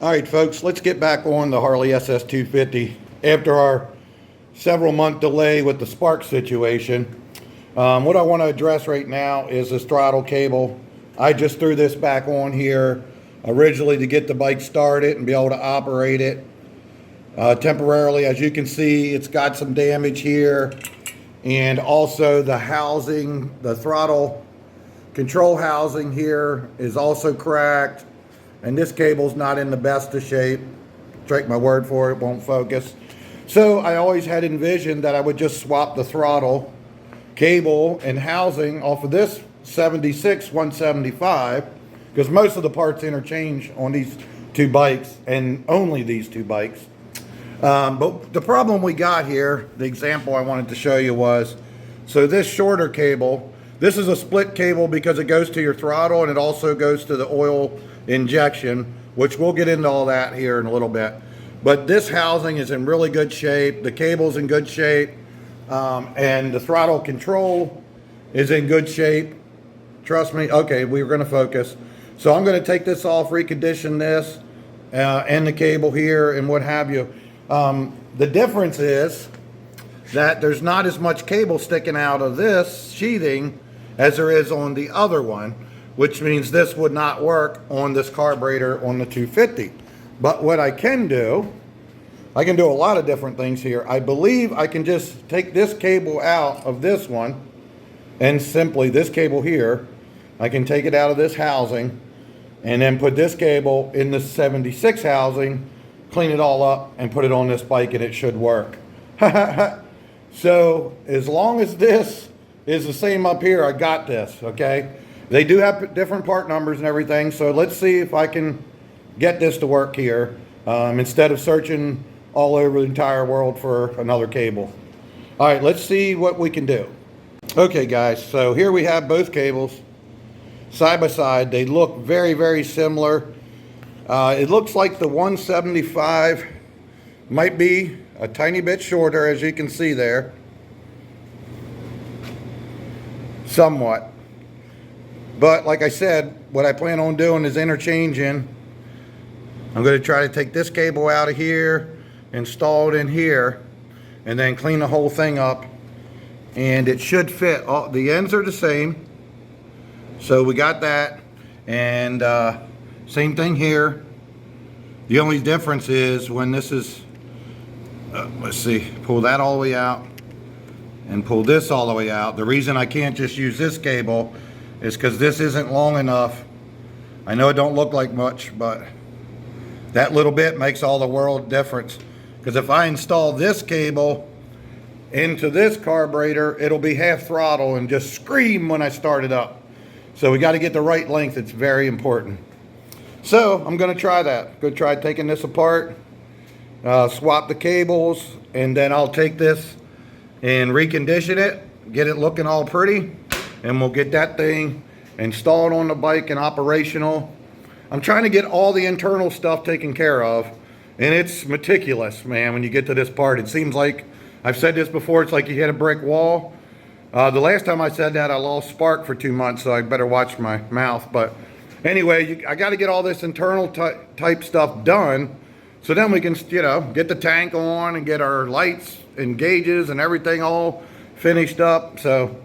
All right, folks, let's get back on the Harley SS250 after our several month delay with the spark situation. What I want to address right now is this throttle cable. I just threw this back on here originally to get the bike started and be able to operate it temporarily. As you can see, it's got some damage here, and also the housing, the throttle control housing here is also cracked. And this cable's not in the best of shape. Take my word for it, won't focus. So I always had envisioned that I would just swap the throttle cable and housing off of this 76 175, because most of the parts interchange on these two bikes, and only these two bikes. But the problem we got here, the example I wanted to show you was, so this shorter cable, this is a split cable because it goes to your throttle and it also goes to the oil injection, which we'll get into all that here in a little bit. But this housing is in really good shape. The cable's in good shape. And the throttle control is in good shape. Trust me. Okay, we're going to focus. So I'm going to take this off, recondition this, and the cable here and what have you. The difference is that there's not as much cable sticking out of this sheathing as there is on the other one, which means this would not work on this carburetor on the 250. But what I can do, I can do a lot of different things here. I believe I can just take this cable out of this one, and simply this cable here, I can take it out of this housing and then put this cable in the 76 housing, clean it all up and put it on this bike, and it should work. So as long as this is the same up here, I got this, okay? They do have different part numbers and everything, so let's see if I can get this to work here instead of searching all over the entire world for another cable. All right, let's see what we can do. Okay, guys, so here we have both cables side by side. They look very, very similar. It looks like the 175 might be a tiny bit shorter, as you can see there. Somewhat. But like I said, what I plan on doing is interchanging. I'm going to try to take this cable out of here, install it in here, and then clean the whole thing up. And it should fit. All the ends are the same. So we got that. And same thing here. The only difference is when this is, let's see, pull that all the way out and pull this all the way out. The reason I can't just use this cable is because this isn't long enough. I know it don't look like much, but that little bit makes all the world difference. Because if I install this cable into this carburetor, it'll be half throttle and just scream when I start it up. So we got to get the right length. It's very important. So I'm going to try that. Going to try taking this apart, swap the cables, and then I'll take this and recondition it, get it looking all pretty, and we'll get that thing installed on the bike and operational. I'm trying to get all the internal stuff taken care of, and it's meticulous, man. When you get to this part, it seems like, I've said this before, it's like you hit a brick wall. The last time I said that, I lost spark for 2 months, so I better watch my mouth. But anyway, I got to get all this internal type stuff done, so then we can, you know, get the tank on and get our lights and gauges and everything all finished up. So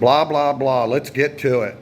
blah, blah, blah. Let's get to it.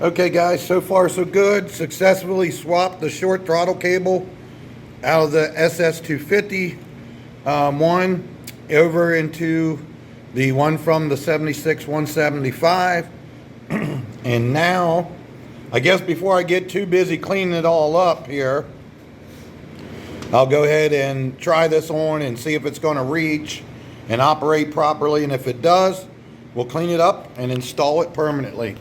Okay guys, so far so good. Successfully swapped the short throttle cable out of the SS250 one over into the one from the 76-175. And now, I guess before I get too busy cleaning it all up here, I'll go ahead and try this on and see if it's going to reach and operate properly. And if it does, we'll clean it up and install it permanently.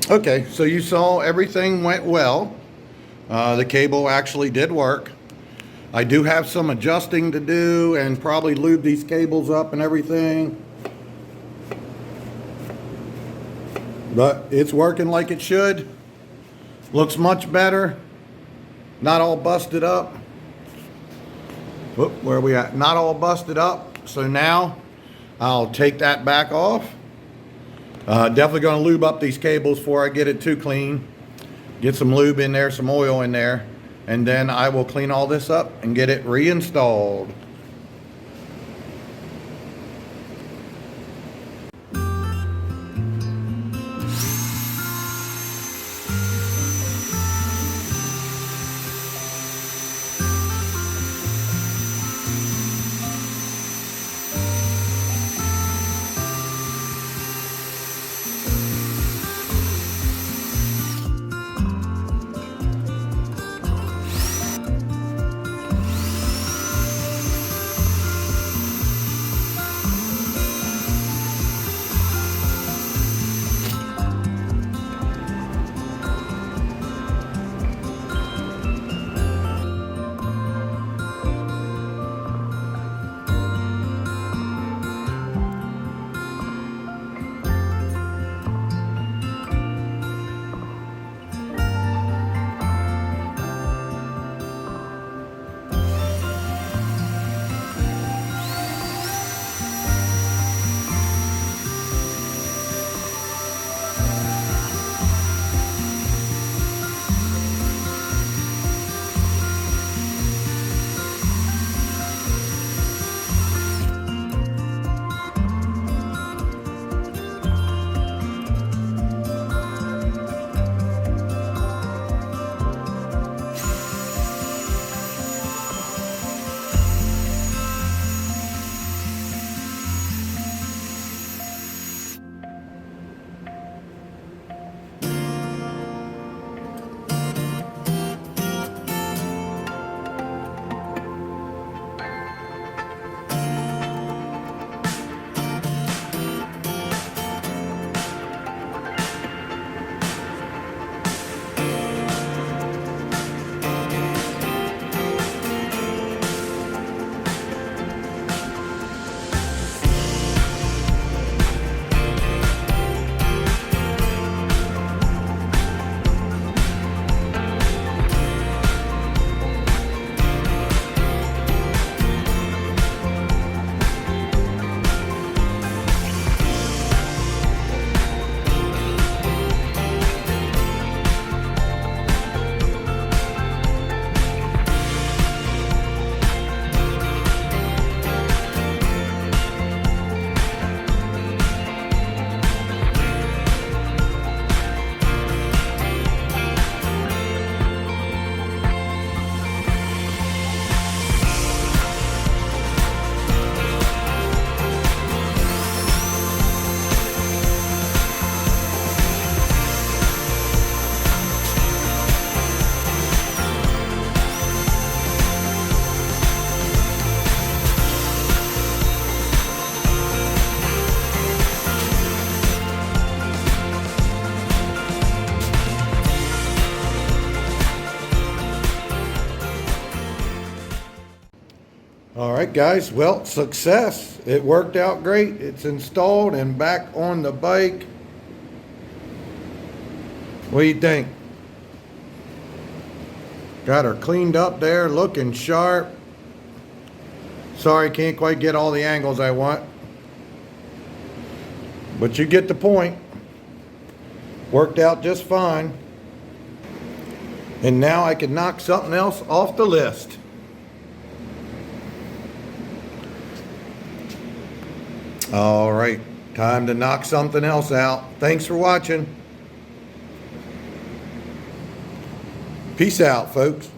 Okay, so you saw everything went well. The cable actually did work. I do have some adjusting to do and probably lube these cables up and everything. But it's working like it should. Looks much better. Not all busted up. Whoop, where are we at? Not all busted up. So now I'll take that back off. Definitely going to lube up these cables before I get it too clean. Get some lube in there, some oil in there, and then I will clean all this up and get it reinstalled. All right, guys. Well, success. It worked out great. It's installed and back on the bike. What do you think? Got her cleaned up there, looking sharp. Sorry, can't quite get all the angles I want. But you get the point. Worked out just fine. And now I can knock something else off the list. All right, time to knock something else out. Thanks for watching. Peace out, folks.